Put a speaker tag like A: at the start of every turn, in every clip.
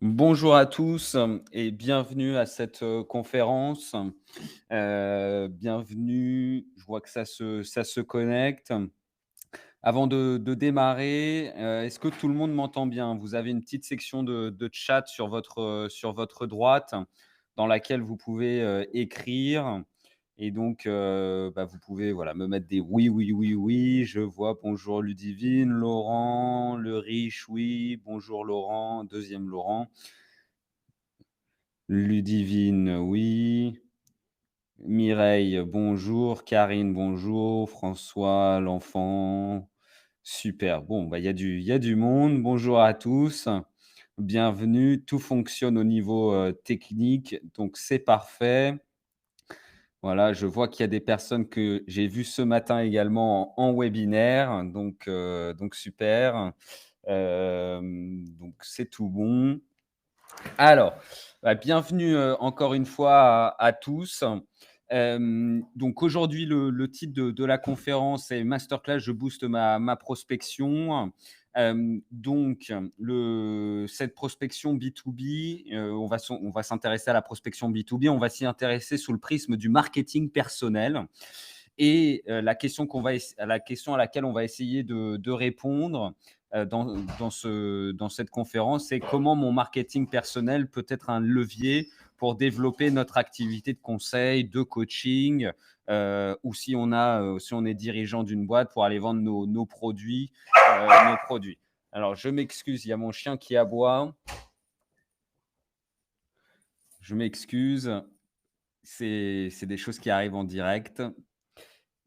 A: Bonjour à tous et bienvenue à cette conférence. Bienvenue, je vois que ça se connecte. Avant de démarrer, est-ce que tout le monde m'entend bien? Vous avez une petite section de chat sur votre droite dans laquelle vous pouvez écrire. Et donc, vous pouvez voilà, me mettre des oui, oui, oui, oui. Je vois bonjour Ludivine, Laurent, le riche, oui. Bonjour Laurent, deuxième Laurent. Ludivine, oui. Mireille, bonjour. Karine, bonjour. François, l'enfant. Super. Bon, il y a du monde. Bonjour à tous. Bienvenue. Tout fonctionne au niveau technique, donc c'est parfait. Voilà, je vois qu'il y a des personnes que j'ai vues ce matin également en webinaire, donc super. Donc c'est tout bon. Alors, bienvenue, encore une fois à tous. Donc aujourd'hui, le titre de la conférence est «Masterclass, je booste ma prospection». Donc cette prospection B2B, on va s'intéresser à la prospection B2B, on va s'y intéresser sous le prisme du marketing personnel. Et la question à laquelle on va essayer de répondre, dans cette conférence, c'est comment mon marketing personnel peut être un levier pour développer notre activité de conseil, de coaching, ou si on est dirigeant d'une boîte pour aller vendre nos produits. Alors je m'excuse, il y a mon chien qui aboie. Je m'excuse, c'est des choses qui arrivent en direct.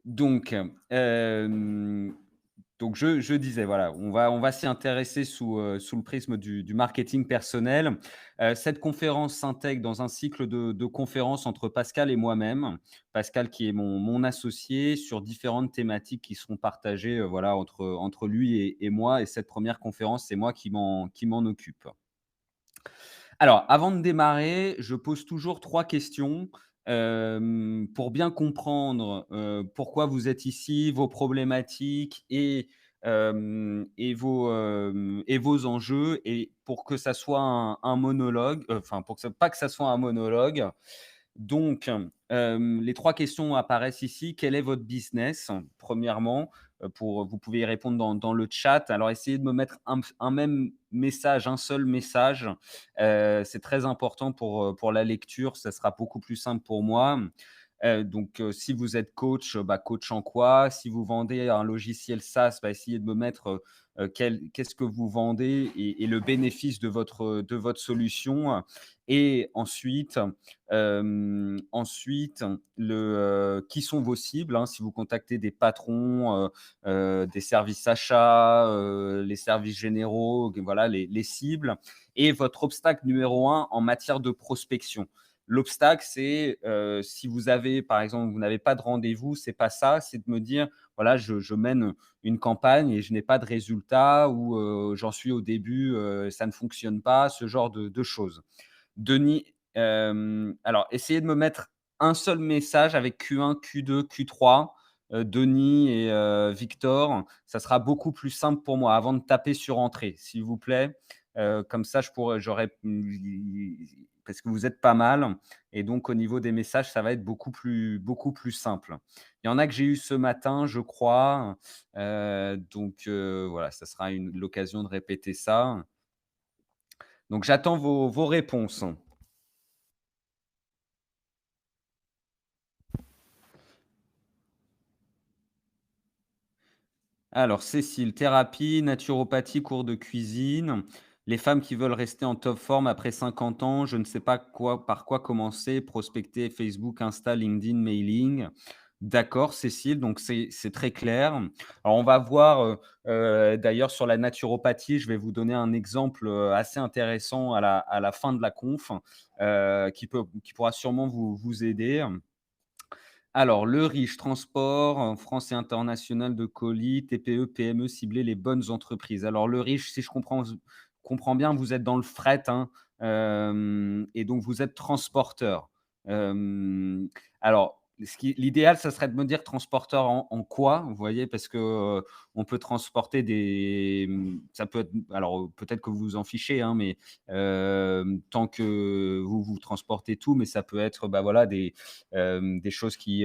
A: Donc, donc je disais, voilà, on va s'y intéresser sous le prisme du marketing personnel. Cette conférence s'intègre dans un cycle de conférences entre Pascal et moi-même. Pascal qui est mon associé sur différentes thématiques qui seront partagées, voilà, entre lui et moi, et cette première conférence, c'est moi qui m'en occupe. Alors, avant de démarrer, je pose toujours 3 questions, pour bien comprendre, pourquoi vous êtes ici, vos problématiques et vos enjeux, et pour que ça soit un monologue, enfin pour que ça pas que ça soit un monologue. Donc, les 3 questions apparaissent ici. Quel est votre business? Premièrement, vous pouvez y répondre dans le chat. Alors essayez de me mettre un même message, un seul message. C'est très important pour la lecture, ça sera beaucoup plus simple pour moi. Donc, si vous êtes coach, coach en quoi? Si vous vendez un logiciel SaaS, essayez de me mettre, qu'est-ce que vous vendez et le bénéfice de votre solution. Et ensuite, qui sont vos cibles, hein? Si vous contactez des patrons, des services achats, les services généraux, voilà les cibles, et votre obstacle numéro un en matière de prospection. L'obstacle, c'est, si vous avez, par exemple, vous n'avez pas de rendez-vous, c'est pas ça, c'est de me dire: «Voilà, je mène une campagne et je n'ai pas de résultat», ou «J'en suis au début, ça ne fonctionne pas», ce genre de choses. Denis, alors essayez de me mettre un seul message avec Q1, Q2, Q3, Denis et Victor. Ça sera beaucoup plus simple pour moi avant de taper sur entrée, s'il vous plaît. Comme ça, parce que vous êtes pas mal, et donc au niveau des messages, ça va être beaucoup plus simple. Il y en a que j'ai eu ce matin, je crois, donc voilà, ça sera l'occasion de répéter ça. Donc j'attends vos réponses. Alors, Cécile, thérapie, naturopathie, cours de cuisine. Les femmes qui veulent rester en top forme après 50 ans, je ne sais pas par quoi commencer. Prospecter Facebook, Insta, LinkedIn, mailing. D'accord, Cécile, donc c'est très clair. Alors, on va voir, d'ailleurs, sur la naturopathie, je vais vous donner un exemple assez intéressant à la fin de la conf, qui pourra sûrement vous aider. Alors, le riche, transport, France et international de colis, TPE, PME, cibler les bonnes entreprises. Alors le riche, si je comprends bien, vous êtes dans le fret, hein, et donc vous êtes transporteur. Alors l'idéal, ça serait de me dire transporteur en quoi, vous voyez? Parce que, on peut transporter ça peut être alors, peut-être que vous vous en fichez, hein, mais, tant que vous transportez tout, mais ça peut être, bah, voilà, des choses qui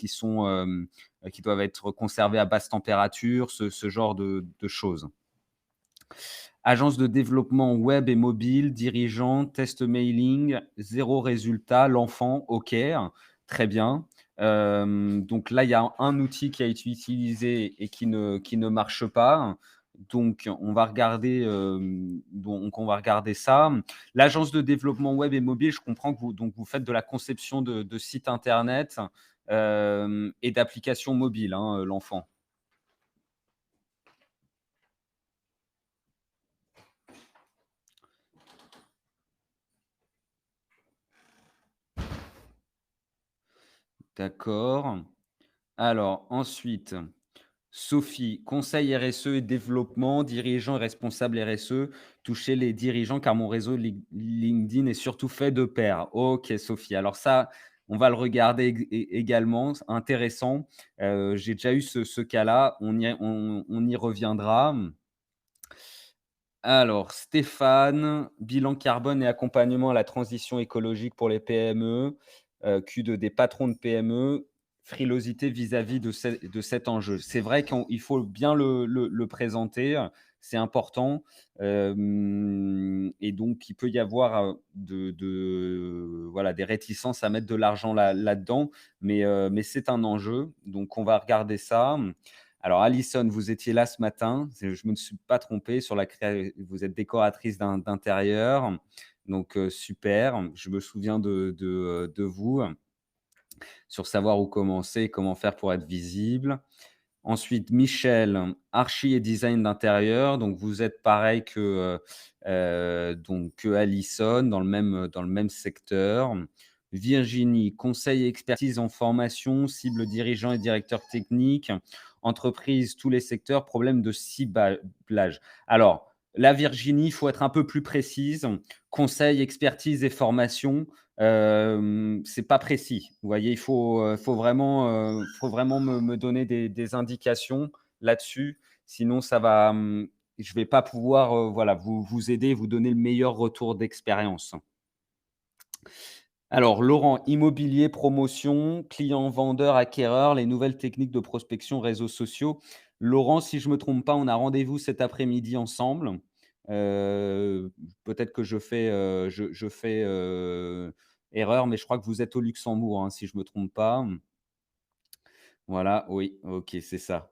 A: sont, qui doivent être conservées à basse température, ce genre de choses. Agence de développement web et mobile, dirigeant, test mailing, 0 résultat, l'enfant, OK, très bien. Donc là, il y a un outil qui a été utilisé et qui ne marche pas. Donc on va regarder ça. L'agence de développement web et mobile, je comprends que vous faites de la conception de sites internet, et d'applications mobiles, hein, l'enfant? D'accord. Alors ensuite, Sophie, conseil RSE et développement, dirigeant et responsable RSE, toucher les dirigeants car mon réseau LinkedIn est surtout fait de pairs. OK Sophie, alors ça, on va le regarder également, c'est intéressant. J'ai déjà eu ce cas-là, on y reviendra. Alors Stéphane, bilan carbone et accompagnement à la transition écologique pour les PME, Q2 des patrons de PME, frilosité vis-à-vis de cet enjeu. C'est vrai qu'il faut bien le présenter, c'est important, et donc il peut y avoir, voilà, des réticences à mettre de l'argent là-dedans, mais c'est un enjeu, donc on va regarder ça. Alors Alison, vous étiez là ce matin, je me suis pas trompé sur vous êtes décoratrice d'intérieur, donc super. Je me souviens de vous, sur savoir où commencer, comment faire pour être visible. Ensuite, Michel, archi et design d'intérieur. Donc, vous êtes pareil que Alison dans le même secteur. Virginie, conseil et expertise en formation, cible dirigeant et directeur technique, entreprise, tous les secteurs, problème de ciblage. Alors, la Virginie, il faut être un peu plus précise. Conseil, expertise et formation, c'est pas précis. Vous voyez, faut vraiment me donner des indications là-dessus. Sinon je vais pas pouvoir, voilà, vous aider, vous donner le meilleur retour d'expérience. Alors Laurent, immobilier, promotion, client, vendeur, acquéreur, les nouvelles techniques de prospection, réseaux sociaux. Laurent, si je me trompe pas, on a rendez-vous cet après-midi ensemble. Peut-être que je fais, erreur, mais je crois que vous êtes au Luxembourg, hein, si je me trompe pas. Voilà, oui, OK, c'est ça.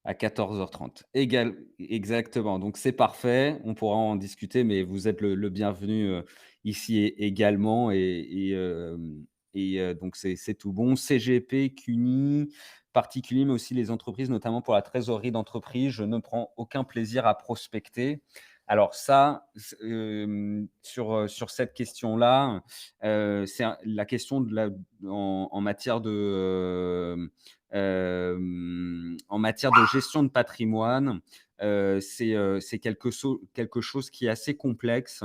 A: À 14h30. Exactement, donc c'est parfait, on pourra en discuter, mais vous êtes le bienvenu, ici également donc c'est tout bon. CGP, CUNY, particuliers, mais aussi les entreprises, notamment pour la trésorerie d'entreprise, je ne prends aucun plaisir à prospecter. Alors ça, sur cette question-là, c'est la question en matière en matière de gestion de patrimoine, c'est quelque chose qui est assez complexe,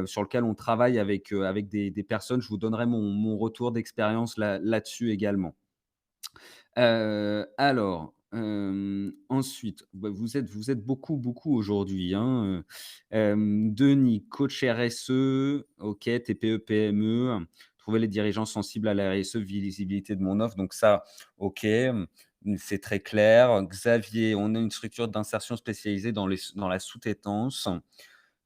A: sur lequel on travaille avec des personnes. Je vous donnerai mon retour d'expérience là-dessus également. Ensuite, bah, vous êtes beaucoup, beaucoup aujourd'hui, hein, Denis, coach RSE, OK, TPE, PME, trouver les dirigeants sensibles à la RSE, visibilité de mon offre, donc ça, OK, c'est très clair. Xavier, on a une structure d'insertion spécialisée dans la sous-traitance.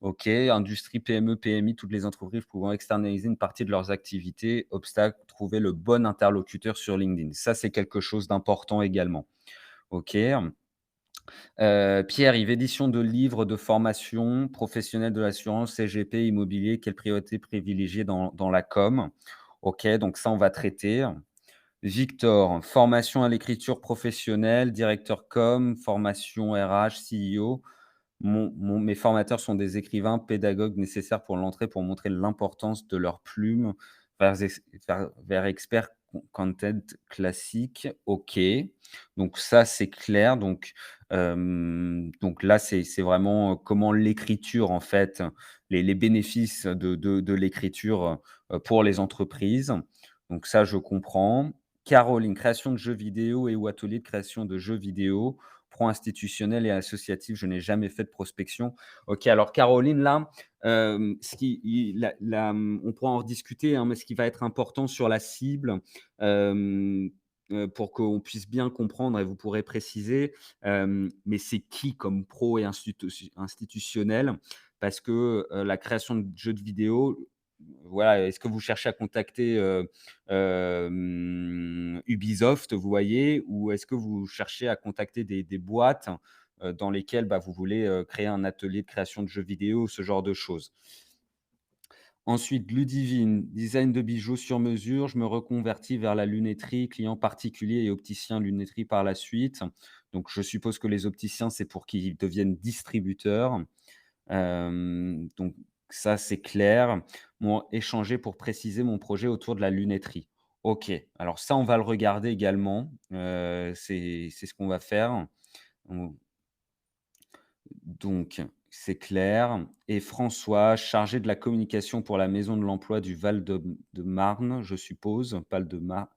A: OK, industrie, PME, PMI, toutes les entreprises pouvant externaliser une partie de leurs activités. Obstacle, trouver le bon interlocuteur sur LinkedIn. Ça, c'est quelque chose d'important également. OK. Pierre-Yves, édition de livres de formation, professionnels de l'assurance, CGP, immobilier, quelle priorité privilégier dans la com? OK, donc ça, on va traiter. Victor, formation à l'écriture professionnelle, directeur com, formation RH, CEO. Mes formateurs sont des écrivains, pédagogues nécessaires pour l'entrée, pour montrer l'importance de leur plume vers expert content classique. OK, donc ça, c'est clair. Donc là, c'est vraiment, comment l'écriture, en fait, les bénéfices de l'écriture, pour les entreprises. Donc ça, je comprends. Caroline, création de jeux vidéo et ou atelier de création de jeux vidéo, pro institutionnel et associatif, je n'ai jamais fait de prospection. OK, alors Caroline, là, ce qui i la on pourra en rediscuter, hein, mais ce qui va être important sur la cible, hem, pour qu'on puisse bien comprendre et vous pourrez préciser, mais c'est qui comme pro et institutionnel? Parce que, la création de jeux de vidéo, voilà, est-ce que vous cherchez à contacter, Ubisoft, vous voyez? Ou est-ce que vous cherchez à contacter des boîtes, dans lesquelles, bah, vous voulez, créer un atelier de création de jeux vidéo, ce genre de choses? Ensuite, Ludivine, design de bijoux sur mesure. Je me reconvertis vers la lunetterie, client particulier et opticien lunetterie par la suite. Donc je suppose que les opticiens, c'est pour qu'ils deviennent distributeurs. Donc ça, c'est clair. Bon, échanger pour préciser mon projet autour de la lunetterie. OK, alors ça, on va le regarder également. C'est ce qu'on va faire. On donc c'est clair et François, chargé de la communication pour la maison de l'emploi du Val-de-Marne, je suppose, Val-de-Marne.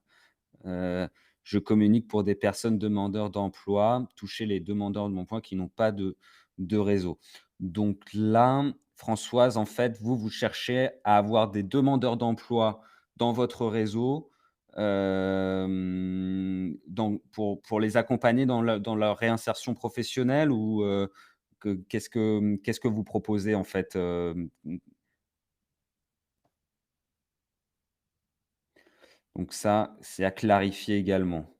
A: Heu, je communique pour des personnes demandeurs d'emploi, toucher les demandeurs d'emploi qui n'ont pas de réseau. Donc là, Françoise, en fait, vous cherchez à avoir des demandeurs d'emploi dans votre réseau, pour les accompagner dans leur réinsertion professionnelle ou, qu'est-ce que vous proposez en fait? Donc ça, c'est à clarifier également.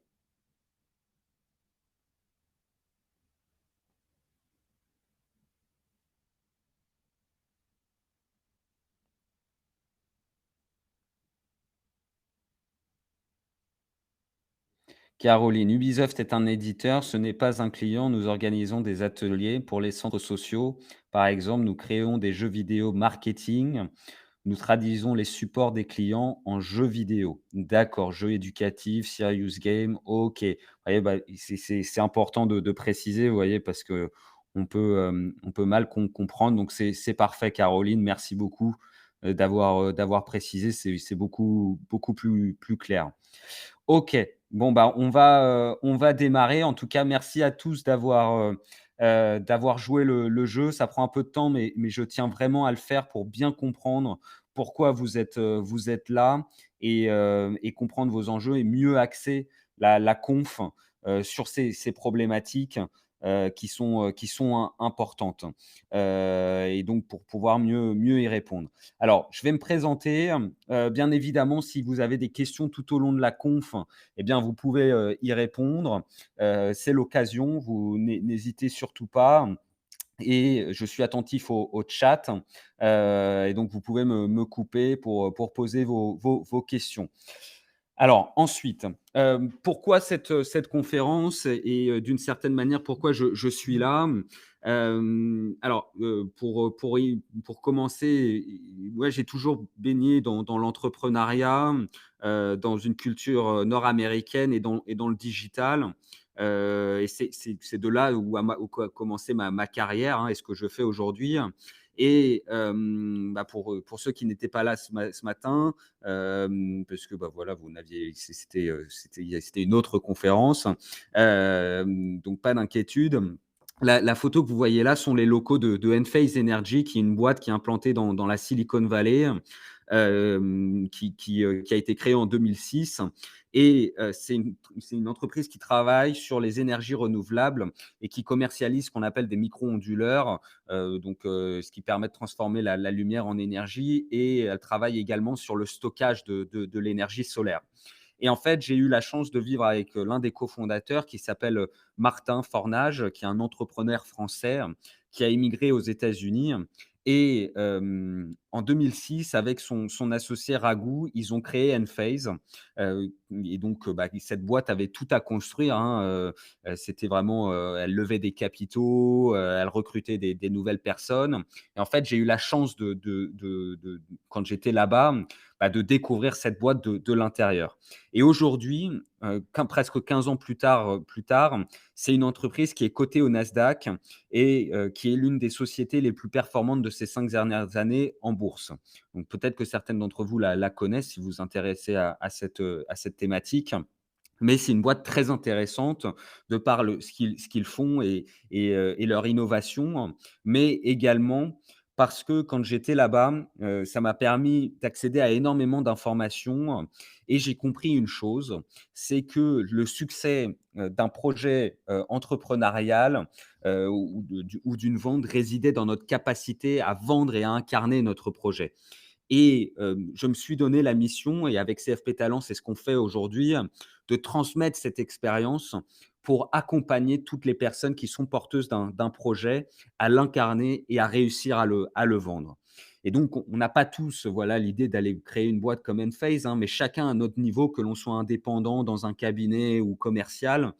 A: Caroline, Ubisoft est un éditeur, ce n'est pas un client. Nous organisons des ateliers pour les centres sociaux. Par exemple, nous créons des jeux vidéo marketing. Nous traduisons les supports des clients en jeux vidéo. D'accord, jeux éducatifs, serious game, OK. Vous voyez, bah, c'est important de préciser, vous voyez, parce que on peut mal comprendre. Donc c'est parfait, Caroline. Merci beaucoup d'avoir précisé. C'est beaucoup plus clair. OK. Bon, bah, on va démarrer. En tout cas, merci à tous d'avoir joué le jeu. Ça prend un peu de temps, mais je tiens vraiment à le faire pour bien comprendre pourquoi vous êtes là et comprendre vos enjeux et mieux axer la conf, sur ces problématiques, qui sont importantes, et donc pour pouvoir mieux y répondre. Alors, je vais me présenter. Bien évidemment, si vous avez des questions tout au long de la conf, eh bien, vous pouvez, y répondre. C'est l'occasion, vous n'hésitez surtout pas et je suis attentif au chat, et donc vous pouvez me couper pour poser vos questions. Alors ensuite, pourquoi cette conférence et d'une certaine manière, pourquoi je suis là? Alors, pour commencer, ouais, j'ai toujours baigné dans l'entrepreneuriat, dans une culture, nord-américaine et dans le digital, et c'est de là où a commencé ma carrière, hein, et ce que je fais aujourd'hui et bah, pour ceux qui n'étaient pas là ce matin, parce que, bah, voilà, vous n'aviez c'était une autre conférence, donc pas d'inquiétude. La photo que vous voyez là sont les locaux de Enphase Energy, qui est une boîte qui est implantée dans la Silicon Valley, qui a été créée en 2006 et c'est une entreprise qui travaille sur les énergies renouvelables et qui commercialise ce qu'on appelle des micro-onduleurs, ce qui permet de transformer la lumière en énergie et elle travaille également sur le stockage de l'énergie solaire. Et en fait, j'ai eu la chance de vivre avec, l'un des cofondateurs qui s'appelle, Martin Fornage, qui est un entrepreneur français, qui a émigré aux États-Unis et en 2006 avec son associé Raghu, ils ont créé Enphase, et donc bah, cette boîte avait tout à construire, hein, c'était vraiment, elle levait des capitaux, elle recrutait des nouvelles personnes et en fait, j'ai eu la chance quand j'étais là-bas, bah, de découvrir cette boîte de l'intérieur. Et aujourd'hui, presque 15 ans plus tard, c'est une entreprise qui est cotée au Nasdaq et qui est l'une des sociétés les plus performantes de ces 5 dernières années en bourse. Donc peut-être que certaines d'entre vous la connaissent si vous vous intéressez à cette thématique. Mais c'est une boîte très intéressante de par ce qu'ils font et leur innovation, mais également parce que quand j'étais là-bas, ça m'a permis d'accéder à énormément d'informations et j'ai compris une chose, c'est que le succès, d'un projet, entrepreneurial, ou d'une vente résidait dans notre capacité à vendre et à incarner notre projet. Et je me suis donné la mission et avec CFP Talent, c'est ce qu'on fait aujourd'hui, de transmettre cette expérience pour accompagner toutes les personnes qui sont porteuses d'un projet à l'incarner et à réussir à le vendre. Et donc on n'a pas tous, voilà, l'idée d'aller créer une boîte comme Enphase, hein, mais chacun à notre niveau, que l'on soit indépendant dans un cabinet ou commercial,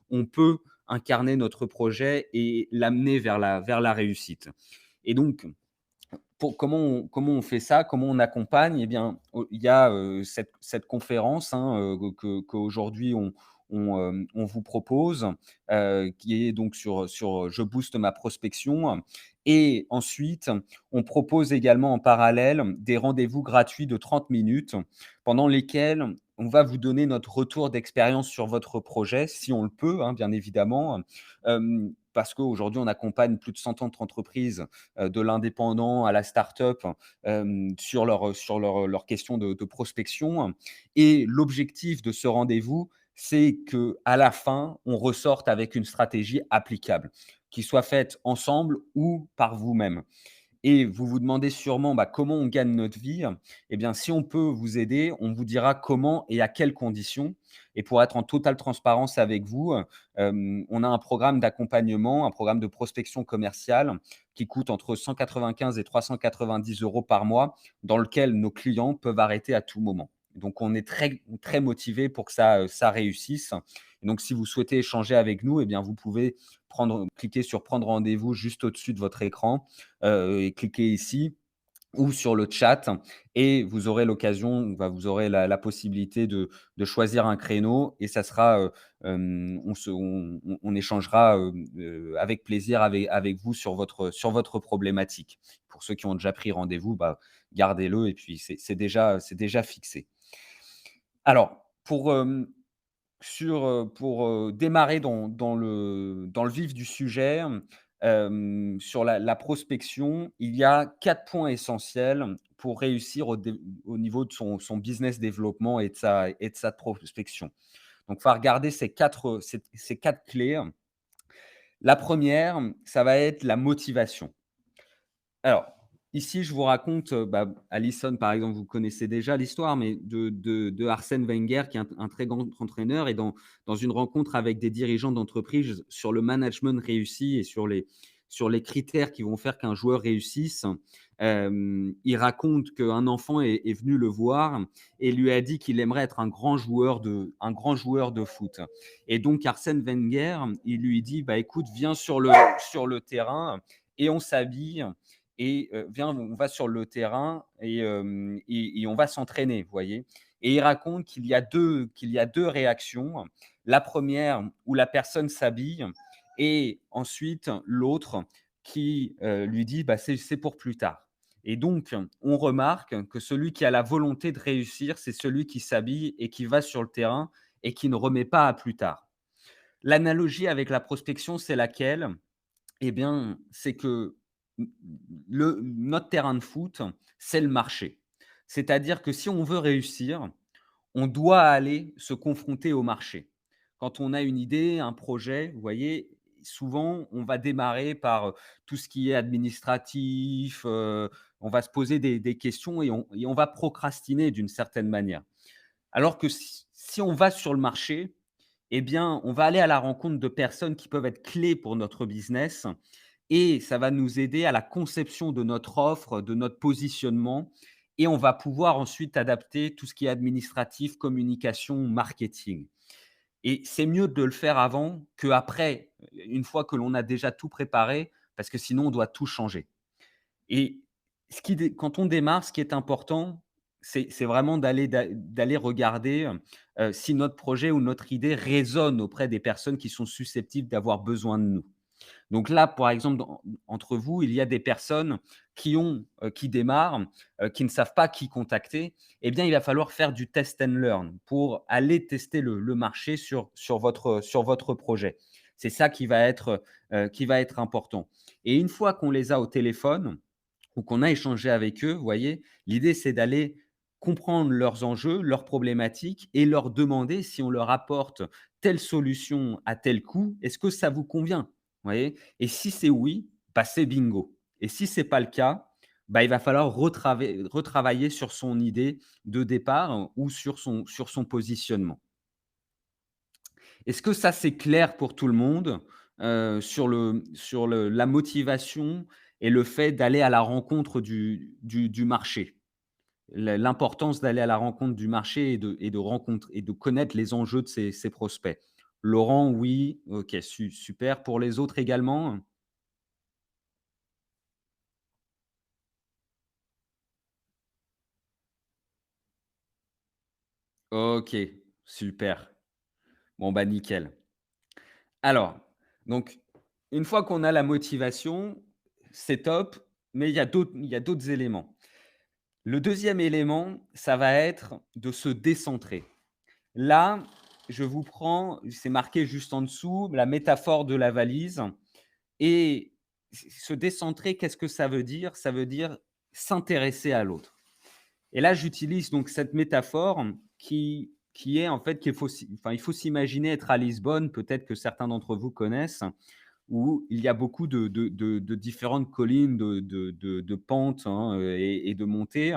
A: on peut incarner notre projet et l'amener vers la réussite. Et donc comment on fait ça? Comment on accompagne? Eh bien, il y a, cette conférence, hein, qu'aujourd'hui on vous propose, qui est donc sur «Je booste ma prospection» et ensuite, on propose également en parallèle des rendez-vous gratuits de 30 minutes pendant lesquels on va vous donner notre retour d'expérience sur votre projet, si on le peut, hein, bien évidemment, parce qu'aujourd'hui on accompagne plus de 130 entreprises de l'indépendant à la start-up, sur leurs questions de prospection et l'objectif de ce rendez-vous, c'est qu'à la fin, on ressorte avec une stratégie applicable, qui soit faite ensemble ou par vous-même. Et vous vous demandez sûrement, bah, comment on gagne notre vie? Eh bien, si on peut vous aider, on vous dira comment et à quelles conditions. Et pour être en totale transparence avec vous, on a un programme d'accompagnement, un programme de prospection commerciale qui coûte entre 195 et 390 € par mois, dans lequel nos clients peuvent arrêter à tout moment. Donc on est très très motivés pour que ça réussisse. Et donc si vous souhaitez échanger avec nous, eh bien vous pouvez cliquer sur «Prendre rendez-vous» juste au-dessus de votre écran et cliquez ici ou sur le chat et vous aurez l'occasion, bah, vous aurez la possibilité de choisir un créneau et ça sera, on échangera, avec plaisir avec vous sur votre problématique. Pour ceux qui ont déjà pris rendez-vous, bah, gardez-le et puis c'est déjà fixé. Alors pour démarrer dans le vif du sujet, sur la prospection, il y a 4 points essentiels pour réussir au niveau de son business développement et de sa prospection. Donc, il va regarder ces 4 clés. La première, ça va être la motivation. Alors, ici, je vous raconte, bah, Alisson, par exemple, vous connaissez déjà l'histoire, mais de Arsène Wenger, qui est un très grand entraîneur et dans une rencontre avec des dirigeants d'entreprise sur le management réussi et sur les critères qui vont faire qu'un joueur réussisse, il raconte qu'un enfant est venu le voir et lui a dit qu'il aimerait être un grand joueur de foot et donc Arsène Wenger, il lui dit: «Bah, écoute, viens sur le terrain et on s'habille et viens, on va sur le terrain et on va s'entraîner, vous voyez? Et il raconte qu'il y a deux réactions. La première où la personne s'habille et ensuite l'autre qui, lui dit: «Bah, c'est pour plus tard» et donc on remarque que celui qui a la volonté de réussir, c'est celui qui s'habille et qui va sur le terrain et qui ne remet pas à plus tard. L'analogie avec la prospection, c'est laquelle? Eh bien, c'est que notre terrain de foot, c'est le marché. C'est-à-dire que si on veut réussir, on doit aller se confronter au marché. Quand on a une idée, un projet, vous voyez, souvent, on va démarrer par, tout ce qui est administratif, on va se poser des questions et on va procrastiner d'une certaine manière. Alors que si on va sur le marché, eh bien, on va aller à la rencontre de personnes qui peuvent être clés pour notre business et ça va nous aider à la conception de notre offre, de notre positionnement et on va pouvoir ensuite adapter tout ce qui est administratif, communication, marketing et c'est mieux de le faire avant qu'après, une fois que l'on a déjà tout préparé, parce que sinon on doit tout changer et quand on démarre, ce qui est important, c'est vraiment d'aller regarder, si notre projet ou notre idée résonne auprès des personnes qui sont susceptibles d'avoir besoin de nous. Donc là, par exemple, entre vous, il y a des personnes qui démarrent, qui ne savent pas qui contacter. Eh bien, il va falloir faire du test and learn pour aller tester le marché sur votre projet. C'est ça qui va être important, et une fois qu'on les a au téléphone ou qu'on a échangé avec eux, vous voyez, l'idée, c'est d'aller comprendre leurs enjeux, leurs problématiques et leur demander si on leur apporte telle solution à tel coût, est-ce que ça vous convient? Vous voyez? Et si c'est oui, bah, c'est bingo, et si c'est pas le cas, bah, il va falloir retravailler sur son idée de départ, ou sur son positionnement. Est-ce que ça, c'est clair pour tout le monde, sur la motivation et le fait d'aller à la rencontre du marché? L'importance d'aller à la rencontre du marché et de connaître les enjeux de ses prospects. Laurent, oui, OK, super. Pour les autres également? OK, super. Bon, bah, nickel. Alors, donc une fois qu'on a la motivation, c'est top, mais il y a d'autres éléments. Le deuxième élément, ça va être de se décentrer. Là, je vous prends, c'est marqué juste en dessous, la métaphore de la valise, et se décentrer, qu'est-ce que ça veut dire? Ça veut dire s'intéresser à l'autre. Et là, j'utilise donc cette métaphore qui est en fait il faut s'imaginer être à Lisbonne, peut-être que certains d'entre vous connaissent, où il y a beaucoup de différentes collines, de pentes, hein, et de montées,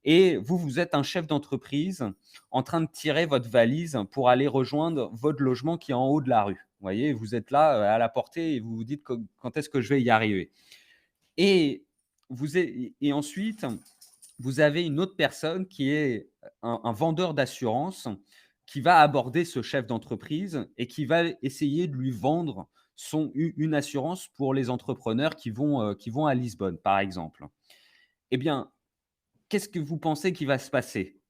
A: et vous, vous êtes un chef d'entreprise en train de tirer votre valise pour aller rejoindre votre logement qui est en haut de la rue. Vous voyez? Vous êtes là, à la portée, et vous vous dites: «Quand est-ce que je vais y arriver?» Et ensuite, vous avez une autre personne qui est un vendeur d'assurance, qui va aborder ce chef d'entreprise et qui va essayer de lui vendre une assurance pour les entrepreneurs qui vont à Lisbonne, par exemple. Eh bien, qu'est-ce que vous pensez qui va se passer?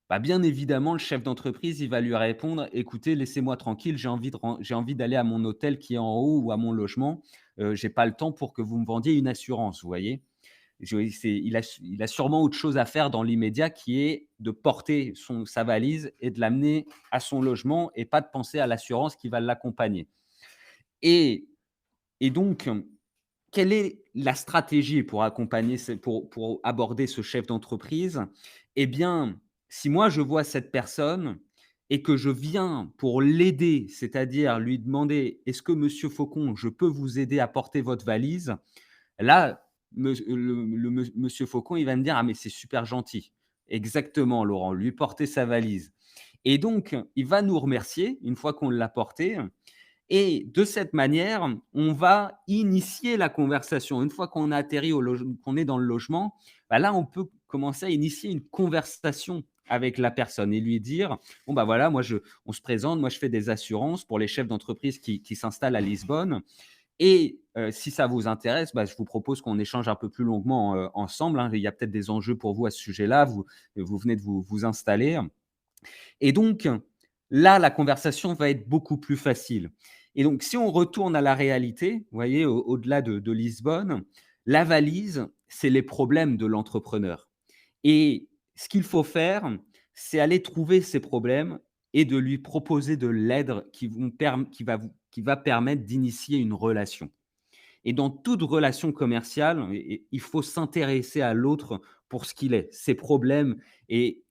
A: Bah, bien évidemment, le chef d'entreprise, il va lui répondre: «Écoutez, laissez-moi tranquille, j'ai envie d'aller à mon hôtel qui est en haut ou à mon logement, j'ai pas le temps pour que vous me vendiez une assurance», vous voyez? Il a sûrement autre chose à faire dans l'immédiat, qui est de porter sa valise et de l'amener à son logement, et pas de penser à l'assurance qui va l'accompagner. Et donc, quelle est la stratégie pour accompagner pour aborder ce chef d'entreprise? Eh bien, si moi je vois cette personne et que je viens pour l'aider, c'est-à-dire lui demander: «Est-ce que monsieur Faucon, je peux vous aider à porter votre valise?» Là, monsieur Faucon, il va me dire: «Ah mais c'est super gentil». Exactement, Laurent, lui porter sa valise, et donc il va nous remercier une fois qu'on l'a porté, et de cette manière, on va initier la conversation. Une fois qu'on a atterri qu'on est dans le logement, bah là, on peut commencer à initier une conversation avec la personne et lui dire: «Bon, bah, voilà, on se présente, moi je fais des assurances pour les chefs d'entreprise qui s'installent à Lisbonne, et si ça vous intéresse, bah, je vous propose qu'on échange un peu plus longuement, ensemble, hein. Il y a peut-être des enjeux pour vous à ce sujet-là. Vous venez de vous installer», et donc là, la conversation va être beaucoup plus facile. Et donc si on retourne à la réalité, vous voyez, au-delà de Lisbonne, la valise, c'est les problèmes de l'entrepreneur, et ce qu'il faut faire, c'est aller trouver ces problèmes et de lui proposer de l'aide qui va permettre d'initier une relation. Et dans toute relation commerciale, il faut s'intéresser à l'autre pour ce qu'il est, ses problèmes, et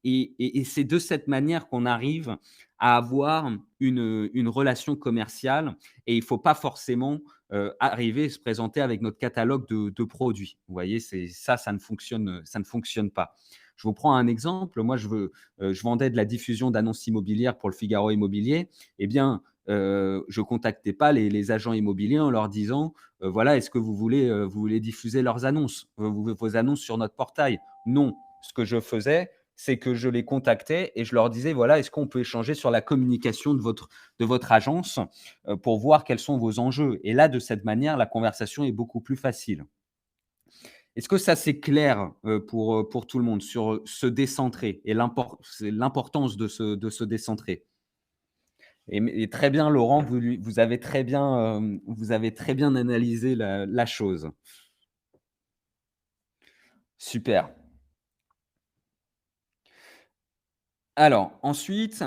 A: c'est de cette manière qu'on arrive à avoir une relation commerciale, et il ne faut pas forcément, arriver et se présenter avec notre catalogue de produits. Vous voyez? C'est ça, ça ne fonctionne pas. Je vous prends un exemple. Moi, je vendais de la diffusion d'annonces immobilières pour le Figaro Immobilier. Eh bien, je contactais pas les agents immobiliers en leur disant: voilà, est-ce que vous voulez diffuser leurs annonces, vos annonces sur notre portail? Non. Ce que je faisais, c'est que je les contactais et je leur disais: «Voilà, est-ce qu'on peut échanger sur la communication de votre agence, pour voir quels sont vos enjeux?» Et là, de cette manière, la conversation est beaucoup plus facile. Est-ce que ça, c'est clair, pour tout le monde sur, se décentrer et l'importance de se décentrer? Et très bien Laurent, vous avez très bien analysé la chose. Super. Alors ensuite,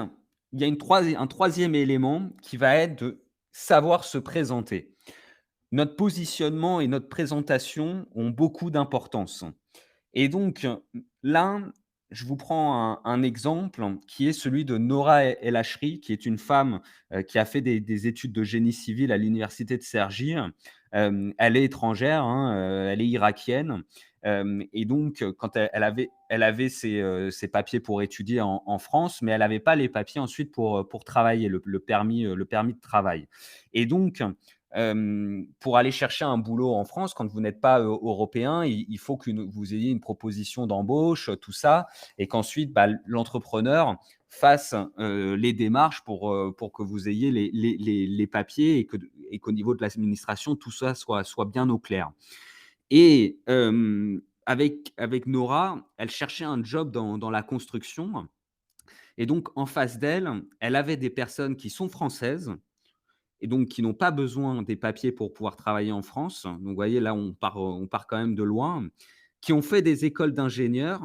A: il y a un troisième élément qui va être de savoir se présenter. Notre positionnement et notre présentation ont beaucoup d'importance. Et donc, là, je vous prends un exemple qui est celui de Nora El Hachri, qui est une femme, qui a fait des études de génie civil à l'université de Cergy. Elle est étrangère, hein, elle est irakienne, hem et donc, quand elle avait ses papiers pour étudier en France, mais elle avait pas les papiers ensuite pour travailler, le permis de travail. Et donc, pour aller chercher un boulot en France, quand vous n'êtes pas, européen, il faut que vous ayez une proposition d'embauche, tout ça, et qu'ensuite, bah, l'entrepreneur fasse, les démarches pour que vous ayez les papiers et qu'au niveau de l'administration, tout ça soit bien au clair. Et avec Nora, elle cherchait un job dans la construction, et donc en face d'elle, elle avait des personnes qui sont françaises et donc qui n'ont pas besoin des papiers pour pouvoir travailler en France. Donc vous voyez, là, on part quand même de loin, qui ont fait des écoles d'ingénieurs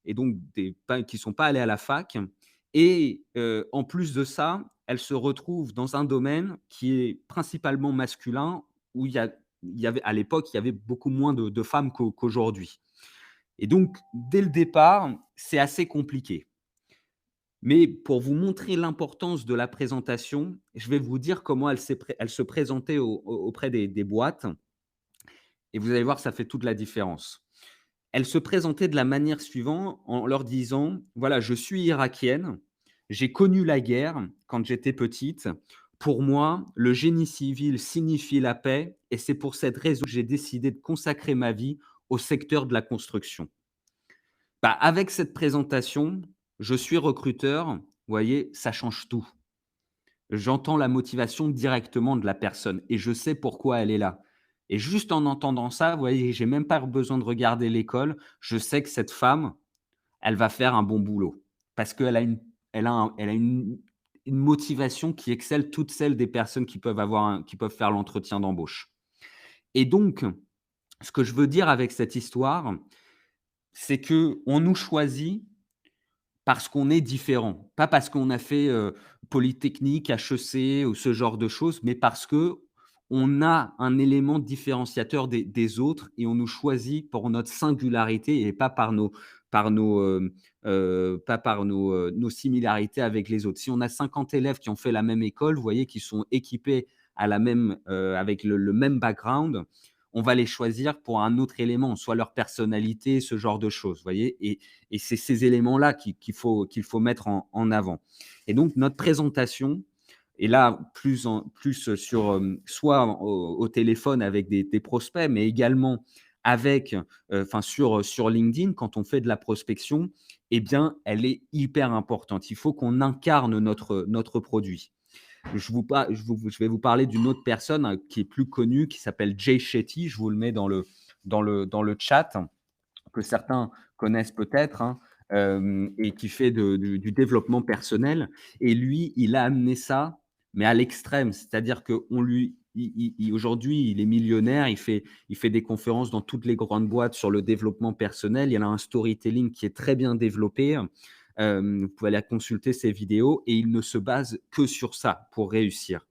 A: et donc qui ne sont pas allés à la fac. Et en plus de ça, elles se retrouvent dans un domaine qui est principalement masculin, où il y avait à l'époque, il y avait beaucoup moins de femmes qu'aujourd'hui. Et donc, dès le départ, c'est assez compliqué. Mais pour vous montrer l'importance de la présentation, je vais vous dire comment elle se présentait auprès des boîtes, et vous allez voir, ça fait toute la différence. Elle se présentait de la manière suivante en leur disant: «Voilà, je suis irakienne, j'ai connu la guerre quand j'étais petite. Pour moi, le génie civil signifie la paix et c'est pour cette raison que j'ai décidé de consacrer ma vie au secteur de la construction». Bah, avec cette présentation, je suis recruteur, vous voyez, ça change tout. J'entends la motivation directement de la personne et je sais pourquoi elle est là. Et juste en entendant ça, vous voyez, j'ai même pas besoin de regarder l'école. Je sais que cette femme, elle va faire un bon boulot parce qu'elle a elle a une motivation qui excelle toutes celles des personnes qui peuvent faire l'entretien d'embauche. Et donc, ce que je veux dire avec cette histoire, c'est que on nous choisit parce qu'on est différent, pas parce qu'on a fait, Polytechnique, HEC ou ce genre de choses, mais parce qu'on a un élément différenciateur des autres et on nous choisit pour notre singularité et pas par nos similarités avec les autres. Si on a 50 élèves qui ont fait la même école, vous voyez, qui sont équipés à la même, avec le même background, on va les choisir pour un autre élément, soit leur personnalité, ce genre de choses, vous voyez? Et c'est ces éléments-là qu'il faut mettre en avant. Et donc notre présentation est là plus sur, soit au téléphone avec des prospects, mais également avec, enfin sur LinkedIn quand on fait de la prospection, eh bien, elle est hyper importante. Il faut qu'on incarne notre produit. Je vais vous parler d'une autre personne, qui est plus connue, qui s'appelle Jay Shetty. Je vous le mets dans le chat, que certains connaissent peut-être, hein, et qui fait du développement personnel. Et lui, il a amené ça, mais à l'extrême. C'est-à-dire qu'on lui il aujourd'hui, il est millionnaire, il fait des conférences dans toutes les grandes boîtes sur le développement personnel. Il a un storytelling qui est très bien développé. Vous pouvez aller consulter ses vidéos et il ne se base que sur ça pour réussir.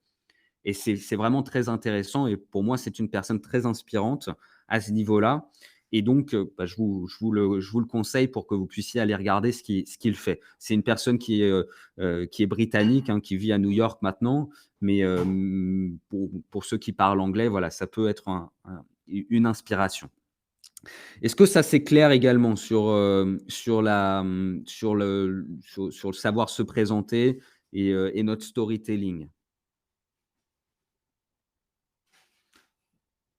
A: Et c'est vraiment très intéressant et pour moi, c'est une personne très inspirante à ce niveau-là. Et donc, bah, je vous le conseille pour que vous puissiez aller regarder ce qu'il fait. C'est une personne qui est britannique, hein, qui vit à New York maintenant, mais pour ceux qui parlent anglais, voilà, ça peut être une inspiration. Est-ce que ça, c'est clair également sur, sur le savoir se présenter et notre storytelling?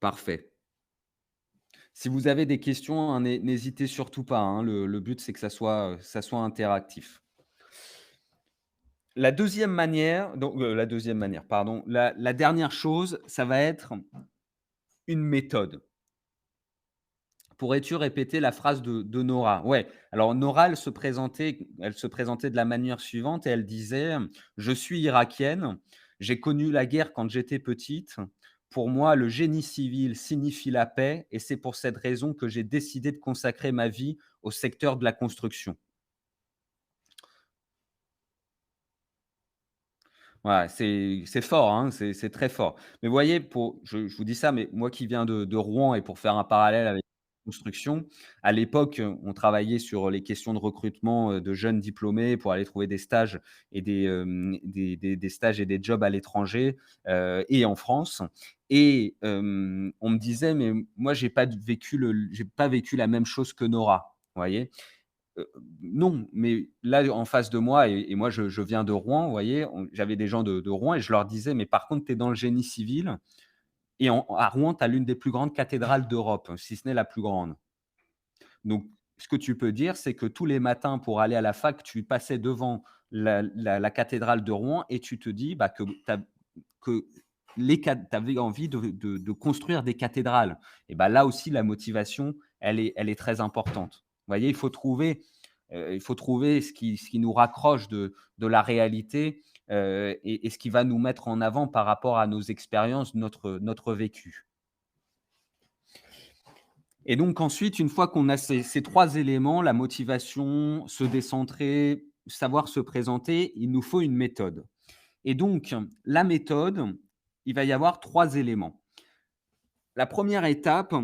A: Parfait. Si vous avez des questions, hein, n'hésitez surtout pas, hein. Le but, c'est que ça soit interactif. La deuxième manière, pardon, la dernière chose, ça va être une méthode. Pourrais-tu répéter la phrase de Nora? Ouais, alors Nora, elle se présentait de la manière suivante et elle disait: «Je suis irakienne, j'ai connu la guerre quand j'étais petite. Pour moi, le génie civil signifie la paix et c'est pour cette raison que j'ai décidé de consacrer ma vie au secteur de la construction». Ouais, c'est fort, hein, c'est très fort. Mais vous voyez, je vous dis ça, mais moi qui viens de Rouen et pour faire un parallèle avec la construction, à l'époque, on travaillait sur les questions de recrutement, de jeunes diplômés pour aller trouver des stages et des stages et des jobs à l'étranger, et en France et on me disait: «Mais moi j'ai pas vécu la même chose que Nora», vous voyez? Non, mais là, en face de moi et moi je viens de Rouen, vous voyez? J'avais des gens de Rouen et je leur disais: «Mais par contre, tu es dans le génie civil et à Rouen, tu as l'une des plus grandes cathédrales d'Europe, si ce n'est la plus grande. Donc ce que tu peux dire, c'est que tous les matins pour aller à la fac, tu passais devant la cathédrale de Rouen et tu te dis, bah, que tu avais envie de construire des cathédrales et bah, là aussi la motivation, elle est très importante. Vous voyez, il faut trouver ce qui nous raccroche de la réalité, et ce qui va nous mettre en avant par rapport à nos expériences, notre vécu. Et donc ensuite, une fois qu'on a ces 3 éléments, la motivation, se décentrer, savoir se présenter, il nous faut une méthode. Et donc la méthode, il va y avoir 3 éléments. La première étape,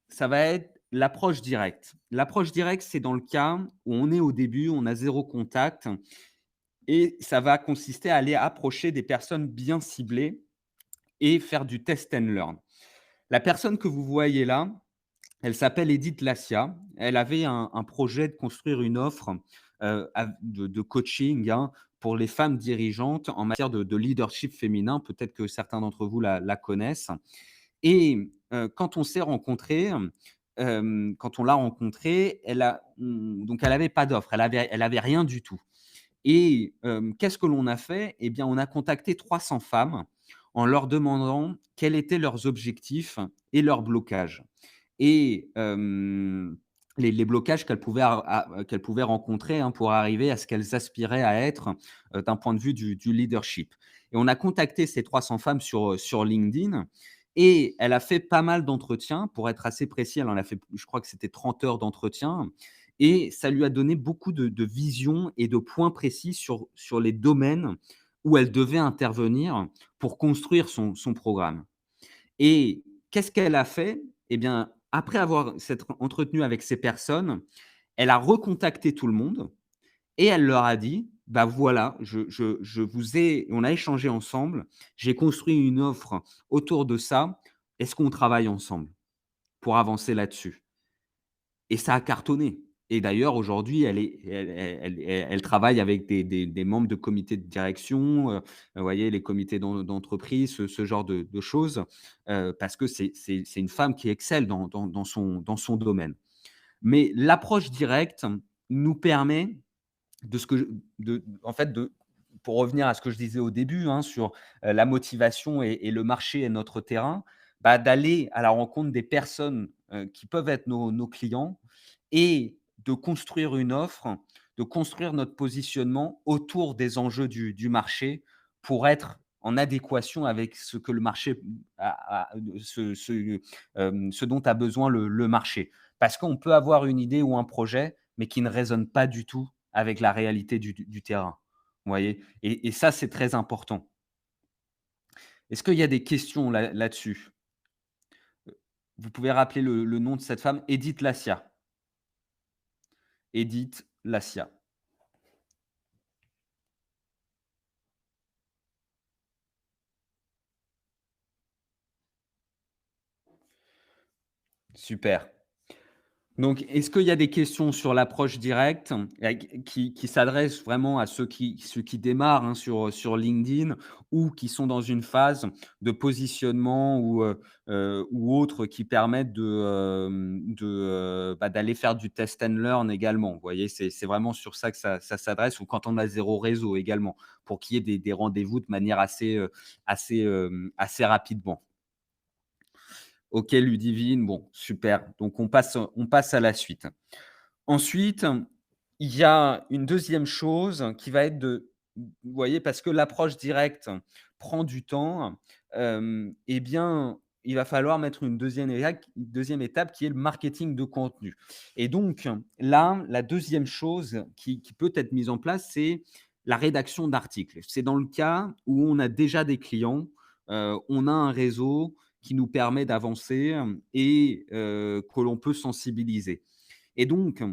A: ça va être l'approche directe. L'approche directe, c'est dans le cas où on est au début, on a zéro contact et ça va consister à aller approcher des personnes bien ciblées et faire du test and learn. La personne que vous voyez là, elle s'appelle Edith Lassia. Elle avait un projet de construire une offre, de coaching, hein, pour les femmes dirigeantes en matière de leadership féminin. Peut-être que certains d'entre vous la connaissent. Et quand on s'est rencontrés, quand on l'a rencontrée, donc elle avait pas d'offre, elle avait rien du tout. Et qu'est-ce que l'on a fait? Eh bien, on a contacté 300 femmes en leur demandant quels étaient leurs objectifs et leurs blocages. Et les blocages qu'elles pouvaient rencontrer, hein, pour arriver à ce qu'elles aspiraient à être, d'un point de vue du leadership. Et on a contacté ces 300 femmes sur LinkedIn et elle a fait pas mal d'entretiens. Pour être assez précis, elle en a fait, je crois que c'était 30 heures d'entretien et ça lui a donné beaucoup de visions et de points précis sur les domaines où elle devait intervenir pour construire son programme. Et qu'est-ce qu'elle a fait? Eh bien, après avoir s'être entretenue avec ces personnes, elle a recontacté tout le monde et elle leur a dit: «Bah, voilà, je vous ai on a échangé ensemble, j'ai construit une offre autour de ça. Est-ce qu'on travaille ensemble pour avancer là-dessus?» Et ça a cartonné. Et d'ailleurs aujourd'hui elle travaille avec des membres de comités de direction, vous voyez les comités d'entreprise, ce genre de choses, parce que c'est une femme qui excelle dans son domaine. Mais l'approche directe nous permet de ce que je de en fait, pour revenir à ce que je disais au début, hein, sur, la motivation et le marché est notre terrain, bah, d'aller à la rencontre des personnes, qui peuvent être nos clients et de construire une offre, de construire notre positionnement autour des enjeux du marché pour être en adéquation avec ce que le marché ce dont a besoin le marché. Parce qu'on peut avoir une idée ou un projet, mais qui ne résonne pas du tout avec la réalité du terrain. Vous voyez? Et ça, c'est très important. Est-ce qu'il y a des questions là-dessus? Vous pouvez rappeler le nom de cette femme? Edith Lassia. Edith Lassia. Super. Donc, est-ce qu'il y a des questions sur l'approche directe, qui s'adressent vraiment à ceux qui démarrent, hein, sur LinkedIn ou qui sont dans une phase de positionnement ou autre qui permettent bah, d'aller faire du test and learn également? Vous voyez, c'est vraiment sur ça que ça s'adresse ou quand on a zéro réseau également, pour qu'il y ait des rendez-vous de manière assez rapidement. OK, Ludivine, bon, super. Donc on passe à la suite. Ensuite, il y a une deuxième chose qui va être vous voyez, parce que l'approche directe prend du temps, et bien, il va falloir mettre une deuxième étape qui est le marketing de contenu. Et donc là, la deuxième chose qui peut être mise en place, c'est la rédaction d'articles. C'est dans le cas où on a déjà des clients, on a un réseau qui nous permet d'avancer, et que l'on peut sensibiliser. Et donc,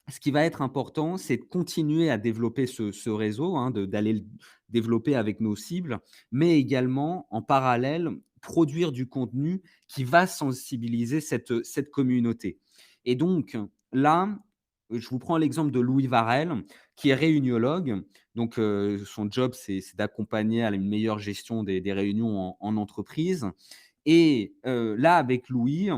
A: ce qui va être important, c'est de continuer à développer ce réseau, hein, d'aller le développer avec nos cibles, mais également, en parallèle, produire du contenu qui va sensibiliser cette communauté. Et donc là, je vous prends l'exemple de Louis Varel, qui est réuniologue. Donc son job, c'est d'accompagner à une meilleure gestion des réunions en entreprise. Et là, avec Louis,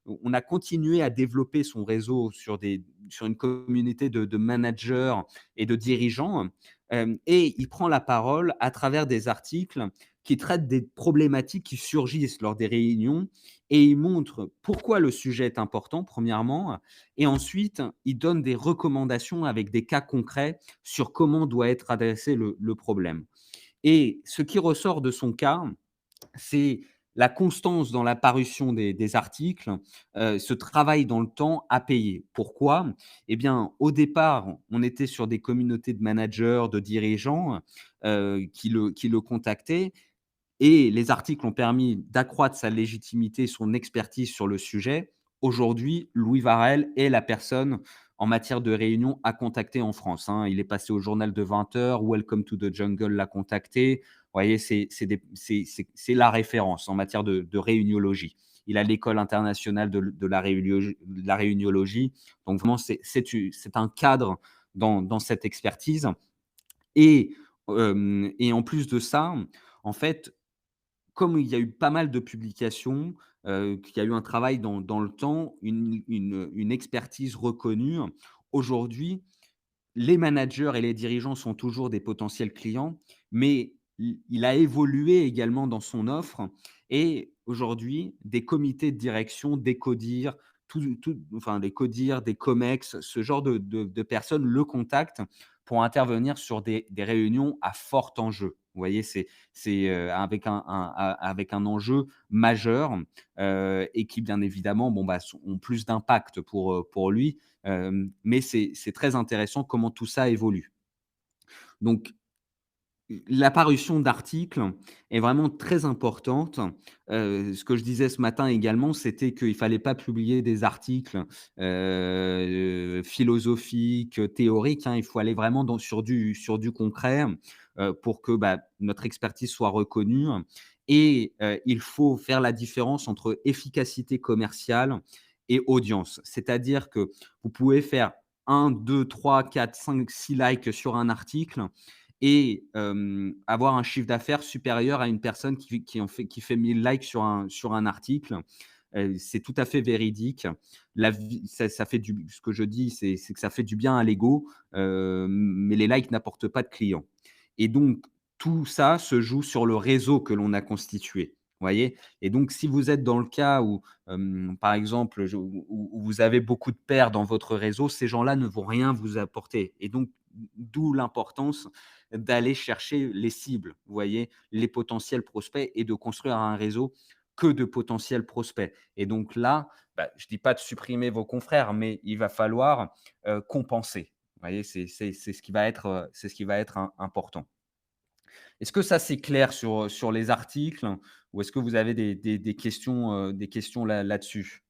A: on a continué à développer son réseau sur une communauté de managers et de dirigeants, et il prend la parole à travers des articles qui traitent des problématiques qui surgissent lors des réunions, et il montre pourquoi le sujet est important, premièrement, et ensuite, il donne des recommandations avec des cas concrets sur comment doit être adressé le problème. Et ce qui ressort de son cas, c'est la constance dans la parution des articles, ce travail dans le temps a payé. Pourquoi? Eh bien, au départ, on était sur des communautés de managers, de dirigeants, qui le contactaient, et les articles ont permis d'accroître sa légitimité, son expertise sur le sujet. Aujourd'hui, Louis Varel est la personne en matière de réunion à contacter en France, hein. Il est passé au journal de 20 heures, Welcome to the Jungle l'a contacté. Vous voyez, c'est la référence en matière de réuniologie. Il a l'école internationale de la réuniologie. Donc vraiment, c'est un cadre dans cette expertise. Et en plus de ça, en fait, comme il y a eu pas mal de publications, qu'il y a eu un travail dans le temps, une expertise reconnue, aujourd'hui, les managers et les dirigeants sont toujours des potentiels clients, mais il a évolué également dans son offre, et aujourd'hui, des comités de direction, des CODIR, enfin des CODIR, des COMEX, ce genre de personnes le contactent pour intervenir sur des réunions à fort enjeu. Vous voyez, c'est avec un enjeu majeur, et qui bien évidemment, bon, bah, ont plus d'impact pour lui. Mais c'est très intéressant comment tout ça évolue. Donc l'apparition d'articles est vraiment très importante. Ce que je disais ce matin également, c'était qu'il ne fallait pas publier des articles, philosophiques, théoriques, hein. Il faut aller vraiment sur du concret, pour que, bah, notre expertise soit reconnue, et il faut faire la différence entre efficacité commerciale et audience. C'est-à-dire que vous pouvez faire 1, 2, 3, 4, 5, 6 likes sur un article, et avoir un chiffre d'affaires supérieur à une personne qui fait 1000 likes sur un article. C'est tout à fait véridique. La vie ça fait du Ce que je dis, c'est que ça fait du bien à l'ego, mais les likes n'apportent pas de clients, et donc tout ça se joue sur le réseau que l'on a constitué, vous voyez? Et donc si vous êtes dans le cas où, par exemple, où vous avez beaucoup de pairs dans votre réseau, ces gens-là ne vont rien vous apporter, et donc d'où l'importance d'aller chercher les cibles, vous voyez? Les potentiels prospects, et de construire un réseau que de potentiels prospects. Et donc là, bah, je ne dis pas de supprimer vos confrères, mais il va falloir, compenser. Vous voyez? C'est ce qui va être important. Est-ce que ça, c'est clair sur les articles, ou est-ce que vous avez des questions là-dessus?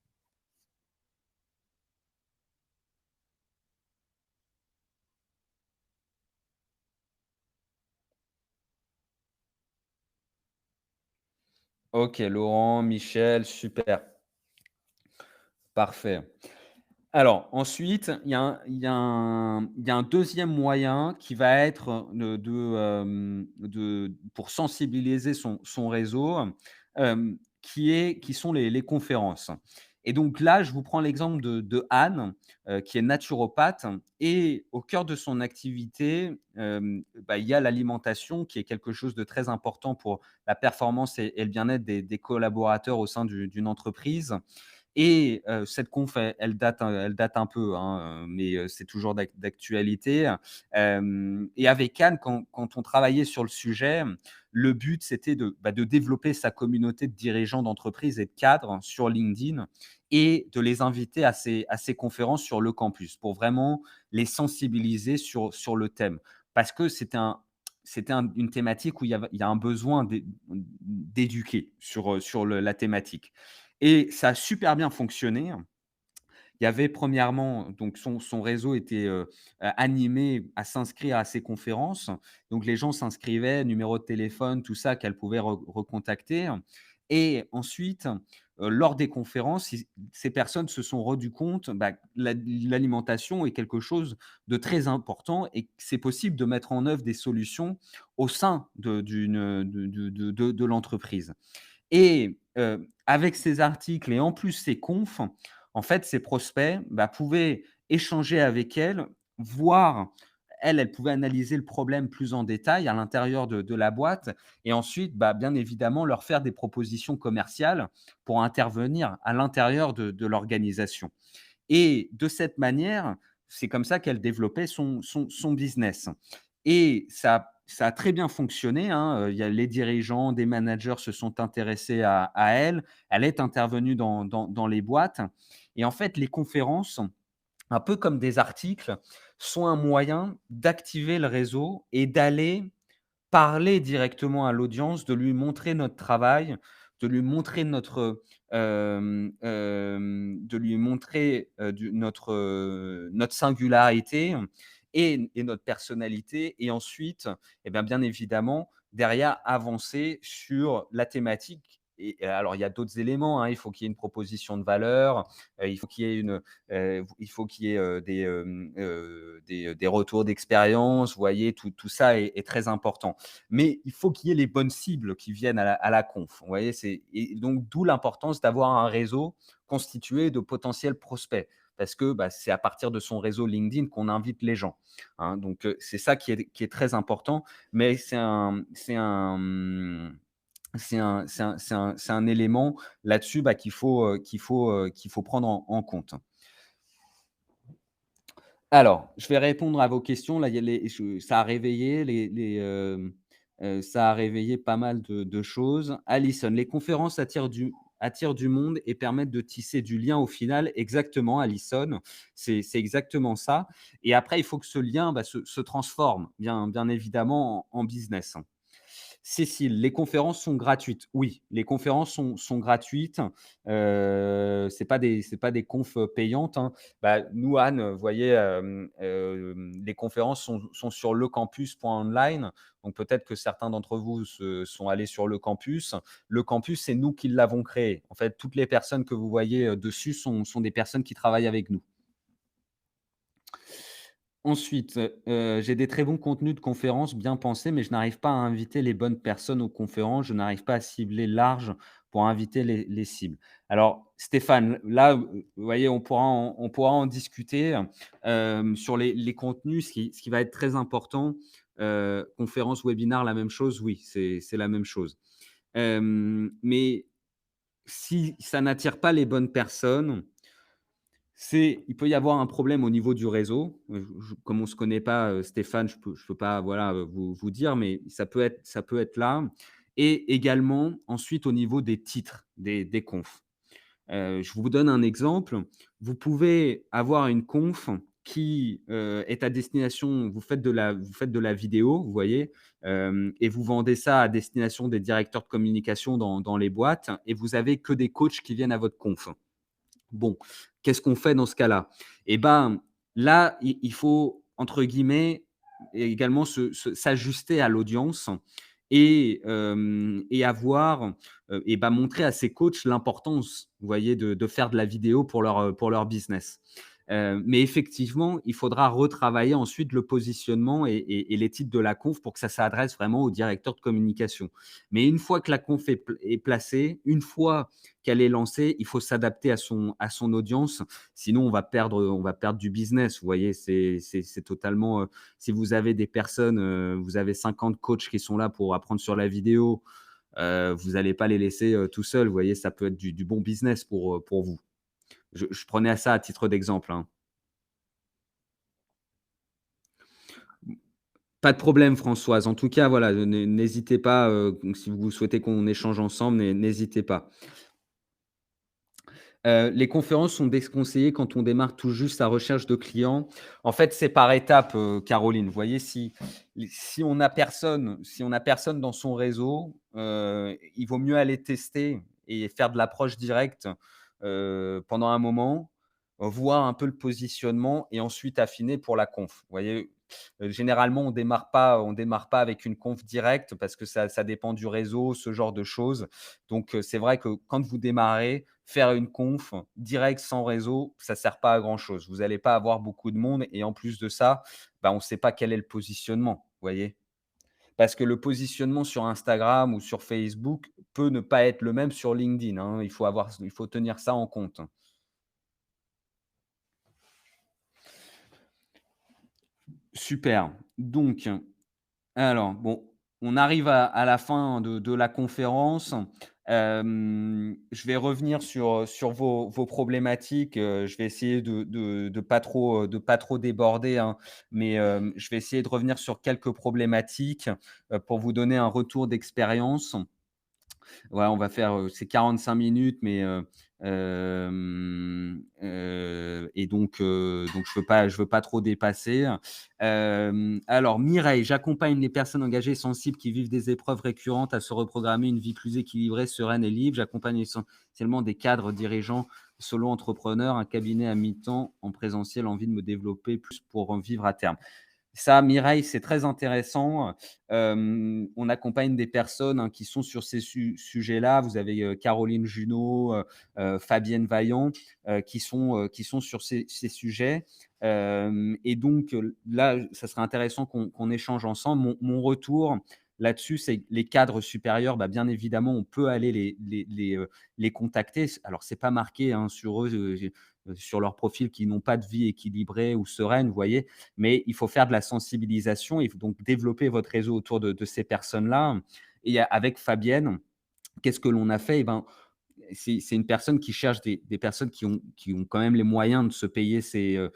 A: OK, Laurent, Michel, super, parfait. Alors ensuite, il y a un 2e moyen qui va être pour sensibiliser son réseau, qui sont les conférences. Et donc là, je vous prends l'exemple de Anne, qui est naturopathe et au cœur de son activité, il y a l'alimentation qui est quelque chose de très important pour la performance et le bien-être des collaborateurs au sein d'une entreprise. Et cette conf, elle date un peu, hein, mais c'est toujours d'actualité. Hem Et avec Anne, quand on travaillait sur le sujet, le but, c'était de développer sa communauté de dirigeants d'entreprise et de cadres sur LinkedIn et de les inviter à ces conférences sur le campus pour vraiment les sensibiliser sur le thème. Parce que une thématique où il y a un besoin d'éduquer sur la thématique. Et ça a super bien fonctionné. Il y avait premièrement donc son réseau était, animé à s'inscrire à ces conférences. Donc les gens s'inscrivaient, numéro de téléphone, tout ça qu'elle pouvait recontacter et ensuite, lors des conférences, ils ces personnes se sont rendues compte, que l'alimentation est quelque chose de très important et que c'est possible de mettre en œuvre des solutions au sein de l'entreprise. Et avec ces articles et en plus ces confs, en fait, ces prospects, pouvaient échanger avec elle, voir elle pouvait analyser le problème plus en détail à l'intérieur de la boîte et ensuite, bien évidemment, leur faire des propositions commerciales pour intervenir à l'intérieur de l'organisation. Et de cette manière, c'est comme ça qu'elle développait son business. Et ça a très bien fonctionné, hein, il y a les dirigeants, des managers se sont intéressés à elle. Elle est intervenue dans les boîtes et en fait, les conférences, un peu comme des articles, sont un moyen d'activer le réseau et d'aller parler directement à l'audience, de lui montrer notre travail, de lui montrer de lui montrer, notre singularité et notre personnalité et ensuite bien évidemment, derrière avancer sur la thématique et alors il y a d'autres éléments, hein. Il faut qu'il y ait une proposition de valeur, il faut qu'il y ait il faut qu'il y ait, des retours d'expérience. Vous voyez, tout ça est très important. Mais il faut qu'il y ait les bonnes cibles qui viennent à la conf. Vous voyez, et donc d'où l'importance d'avoir un réseau constitué de potentiels prospects. Parce que c'est à partir de son réseau LinkedIn qu'on invite les gens, hein. Donc, c'est ça qui est très important. Mais c'est un élément là-dessus qu'il faut prendre en compte. Alors, je vais répondre à vos questions. Là, il y a ça a réveillé ça a réveillé pas mal de choses. Alison: «Les conférences attirent du monde et permettent de tisser du lien au final». Exactement, Alison, c'est exactement ça et après il faut que ce lien, se transforme bien évidemment en business. Cécile: «Les conférences sont gratuites». Oui, les conférences sont gratuites. C'est pas des confs, payantes, hein. Nous, Anne, vous voyez, les conférences sont sur lecampus.online, donc peut-être que certains d'entre vous sont allés sur le campus. Le campus, c'est nous qui l'avons créé. En fait, toutes les personnes que vous voyez, dessus sont des personnes qui travaillent avec nous. Ensuite, j'ai des très bons contenus de conférences bien pensés, mais je n'arrive pas à inviter les bonnes personnes aux conférences. Je n'arrive pas à cibler large pour inviter les cibles. Alors Stéphane, là, vous voyez, on pourra en discuter, sur les contenus. Ce qui va être très important, conférence, webinar, la même chose, oui, c'est la même chose. Mais si ça n'attire pas les bonnes personnes, il peut y avoir un problème au niveau du réseau. Je Comme on ne se connaît pas, Stéphane, je peux pas, voilà, vous dire, mais ça peut être là et également ensuite au niveau des titres des confs. Je vous donne un exemple. Vous pouvez avoir une conf qui, est à destination vous faites de la vidéo, vous voyez? Et vous vendez ça à destination des directeurs de communication dans les boîtes et vous avez que des coachs qui viennent à votre conf. Bon, qu'est-ce qu'on fait dans ce cas-là? Et ben, là, il faut entre guillemets également s'ajuster à l'audience et avoir, montrer à ces coachs l'importance, vous voyez, de faire de la vidéo pour leur business. Mais effectivement, il faudra retravailler ensuite le positionnement et les titres de la conf pour que ça s'adresse vraiment au directeur de communication. Mais une fois que la conf est placée, une fois qu'elle est lancée, il faut s'adapter à son audience, sinon on va perdre du business, vous voyez? C'est totalement, si vous avez des personnes, vous avez 50 coachs qui sont là pour apprendre sur la vidéo, vous n'allez pas les laisser, tout seuls, vous voyez? Ça peut être du bon business pour vous. Je prenais ça à titre d'exemple, hein. Pas de problème Françoise. En tout cas, voilà, n'hésitez pas, si vous souhaitez qu'on échange ensemble, n'hésitez pas. Les conférences sont déconseillées quand on démarre tout juste sa recherche de clients. En fait, c'est par étapes, Caroline. Vous voyez, si on a personne dans son réseau, il vaut mieux aller tester et faire de l'approche directe, pendant un moment, voir un peu le positionnement et ensuite affiner pour la conf. Vous voyez? Généralement, on démarre pas avec une conf directe parce que ça dépend du réseau, ce genre de choses. Donc, c'est vrai que quand vous démarrez, faire une conf direct sans réseau, ça sert pas à grand chose. Vous allez pas avoir beaucoup de monde et en plus de ça, bah, on ne sait pas quel est le positionnement, vous voyez? Parce que le positionnement sur Instagram ou sur Facebook peut ne pas être le même sur LinkedIn, hein. Il faut tenir ça en compte. Super. Donc, alors bon, on arrive à la fin de la conférence. Je vais revenir sur vos problématiques, je vais essayer de pas trop déborder, hein, mais je vais essayer de revenir sur quelques problématiques, pour vous donner un retour d'expérience. Ouais, on va faire, c'est 45 minutes, mais et donc je veux pas trop dépasser. Alors Mireille: «J'accompagne les personnes engagées et sensibles qui vivent des épreuves récurrentes à se reprogrammer une vie plus équilibrée, sereine et libre. J'accompagne essentiellement des cadres dirigeants, solo-entrepreneurs, un cabinet à mi-temps en présentiel, envie de me développer plus pour en vivre à terme». Ça, Mireille, c'est très intéressant. On accompagne des personnes, hein, qui sont sur ces sujets-là. Vous avez, Caroline Junot, Fabienne Vaillant, qui sont sur ces sujets. Et donc, là, ça serait intéressant qu'on échange ensemble. Mon retour là-dessus, c'est que les cadres supérieurs, bah, bien évidemment, on peut aller les contacter. Alors, c'est pas marqué, hein, sur eux, sur leur profil qu'ils n'ont pas de vie équilibrée ou sereine, vous voyez? Mais il faut faire de la sensibilisation, il faut donc développer votre réseau autour de ces personnes-là. Et avec Fabienne, qu'est-ce que l'on a fait? Eh ben, c'est une personne qui cherche des personnes qui ont quand même les moyens de se payer ces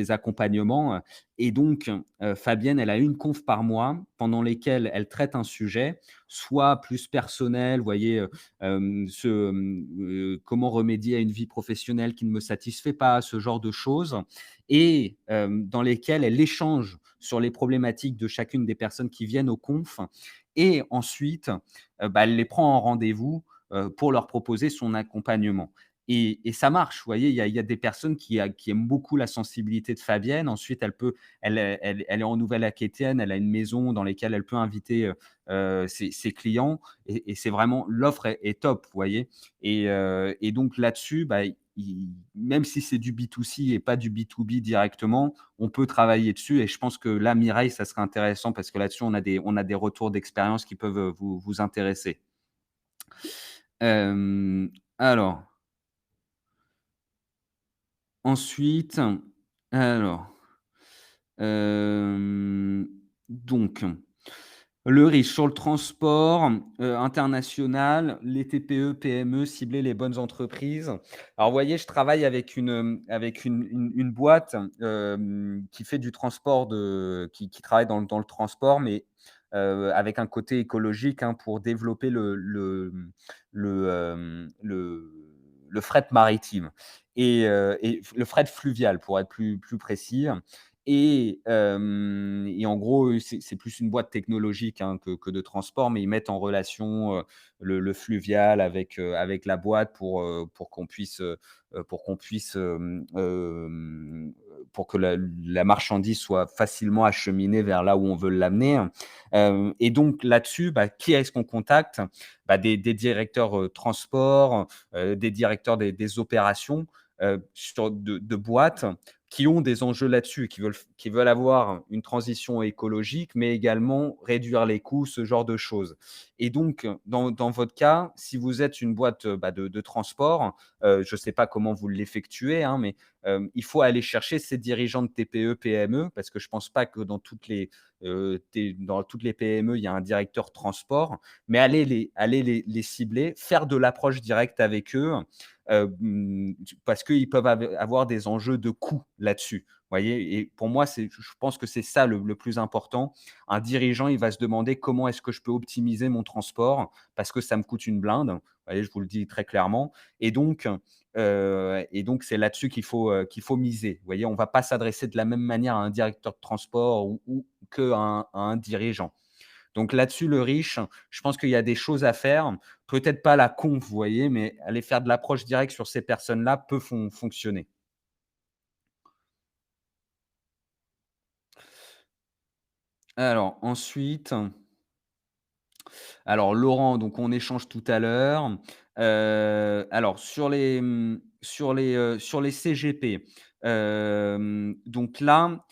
A: accompagnements, et donc Fabienne, elle a une conf par mois pendant lesquelles elle traite un sujet, soit plus personnel, vous voyez, comment remédier à une vie professionnelle qui ne me satisfait pas, ce genre de choses, et dans lesquelles elle échange sur les problématiques de chacune des personnes qui viennent aux confs, et ensuite, bah, elle les prend en rendez-vous pour leur proposer son accompagnement, et ça marche. Vous voyez, il y a des personnes qui aiment beaucoup la sensibilité de Fabienne. Ensuite, elle est en Nouvelle-Aquitaine, elle a une maison dans laquelle elle peut inviter, ses clients, et c'est vraiment l'offre est top, vous voyez? Et donc là-dessus, bah, même si c'est du B2C et pas du B2B directement, on peut travailler dessus, et je pense que là, Mireille, ça serait intéressant parce que là-dessus, on a des retours d'expérience qui peuvent, vous intéresser. Alors, ensuite, alors, donc, le risque sur le transport, international, les TPE, PME, cibler les bonnes entreprises. Alors, vous voyez, je travaille avec une boîte, qui fait du transport qui travaille dans le transport, mais avec un côté écologique, hein, pour développer le fret maritime, et le fret fluvial pour être plus précis, et en gros, c'est plus une boîte technologique, hein, que de transport, mais ils mettent en relation, le fluvial avec la boîte pour que la marchandise soit facilement acheminée vers là où on veut l'amener. Et donc là-dessus, bah, qui est-ce qu'on contacte? Bah, des directeurs, transport, des directeurs des opérations, sur de boîtes qui ont des enjeux là-dessus, qui veulent avoir une transition écologique, mais également réduire les coûts, ce genre de choses. Et donc, dans votre cas, si vous êtes une boîte, de transport, je ne sais pas comment vous l'effectuez, hein, mais il faut aller chercher ces dirigeants de TPE-PME parce que je ne pense pas que dans toutes les PME, il y a un directeur transport, mais aller les cibler, faire de l'approche directe avec eux, parce qu'ils peuvent avoir des enjeux de coûts là-dessus. Voyez? Et pour moi, je pense que c'est ça le plus important. Un dirigeant, il va se demander: «Comment est-ce que je peux optimiser mon transport? Parce que ça me coûte une blinde». Vous voyez? Je vous le dis très clairement. Et donc c'est là-dessus qu'il faut miser. Vous voyez? On ne va pas s'adresser de la même manière à un directeur de transport ou qu'à un dirigeant. Donc là-dessus, le riche, je pense qu'il y a des choses à faire. Peut-être pas la conf, vous voyez? Mais aller faire de l'approche directe sur ces personnes-là peut fonctionner. Alors ensuite, Laurent, donc on échange tout à l'heure. Alors sur les CGP, donc là,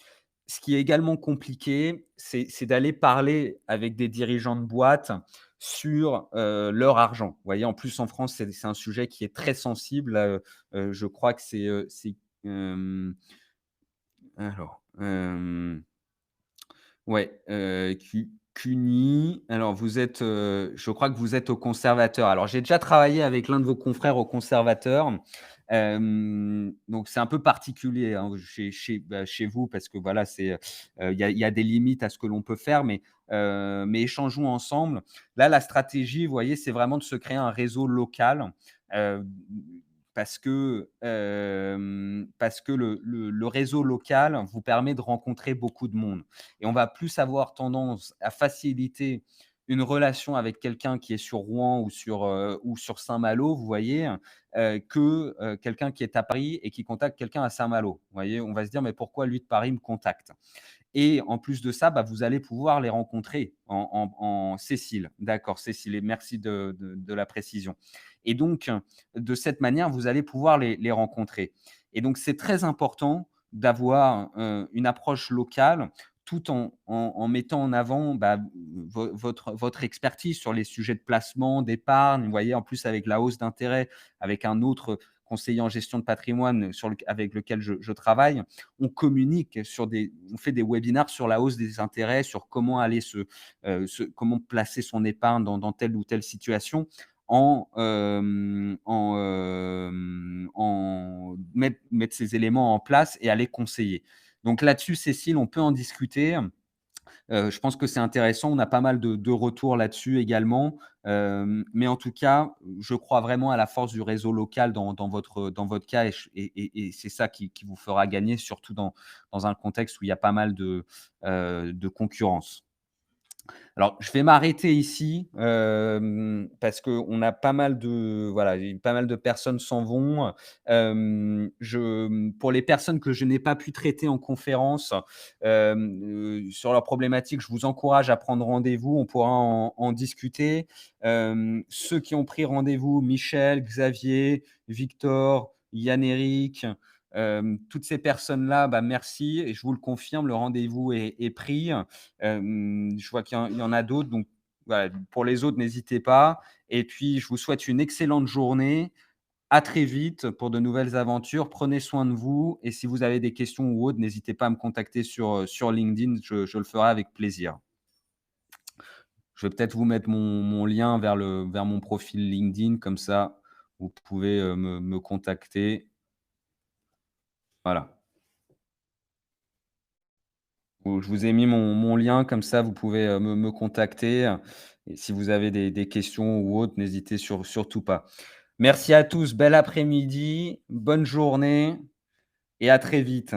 A: ce qui est également compliqué, c'est d'aller parler avec des dirigeants de boîtes sur, leur argent. Vous voyez? En plus, en France, c'est un sujet qui est très sensible, je crois que hem, alors, ouais, CUNY. Alors vous êtes, je crois que vous êtes au conservateur. Alors j'ai déjà travaillé avec l'un de vos confrères au conservateur, donc c'est un peu particulier, hein, chez vous parce que voilà, il y a des limites à ce que l'on peut faire, mais échangeons ensemble. Là, la stratégie, vous voyez, c'est vraiment de se créer un réseau local, heu, parce que le réseau local vous permet de rencontrer beaucoup de monde. Et on va plus avoir tendance à faciliter une relation avec quelqu'un qui est sur Rouen ou sur Saint-Malo, vous voyez? Que quelqu'un qui est à Paris et qui contacte quelqu'un à Saint-Malo. Vous voyez? On va se dire: «Mais pourquoi lui de Paris me contacte?» Et en plus de ça, vous allez pouvoir les rencontrer en Cécile. D'accord, Cécile, et merci de la précision. Et donc, de cette manière, vous allez pouvoir les rencontrer. Et donc, c'est très important d'avoir, une approche locale tout en mettant en avant, votre expertise sur les sujets de placement, d'épargne. Vous voyez, en plus avec la hausse d'intérêt, avec un autre conseiller en gestion de patrimoine avec lequel je travaille, on fait des webinaires sur la hausse des intérêts, sur comment placer son épargne dans telle ou telle situation mettre ces éléments en place et à les conseiller. Donc là-dessus, Cécile, on peut en discuter. Je pense que c'est intéressant. On a pas mal de retours là-dessus également. Mais en tout cas, je crois vraiment à la force du réseau local dans votre cas et c'est ça qui vous fera gagner, surtout dans un contexte où il y a pas mal de concurrence. Alors, je vais m'arrêter ici, parce qu'on a pas mal de voilà, pas mal de personnes s'en vont. Pour les personnes que je n'ai pas pu traiter en conférence, sur leurs problématiques, je vous encourage à prendre rendez-vous. On pourra en discuter. Ceux qui ont pris rendez-vous, Michel, Xavier, Victor, Yann-Éric, toutes ces personnes-là, merci et je vous le confirme, le rendez-vous est pris. Je vois qu'il y en a d'autres, donc voilà, pour les autres, n'hésitez pas et puis je vous souhaite une excellente journée. À très vite pour de nouvelles aventures. Prenez soin de vous et si vous avez des questions ou autres, n'hésitez pas à me contacter sur LinkedIn, je le ferai avec plaisir. Je vais peut-être vous mettre mon lien vers mon profil LinkedIn, comme ça vous pouvez, me contacter. Voilà. Je vous ai mis mon lien, comme ça vous pouvez, me contacter, et si vous avez des questions ou autres, n'hésitez surtout pas. Merci à tous, bel après-midi, bonne journée et à très vite.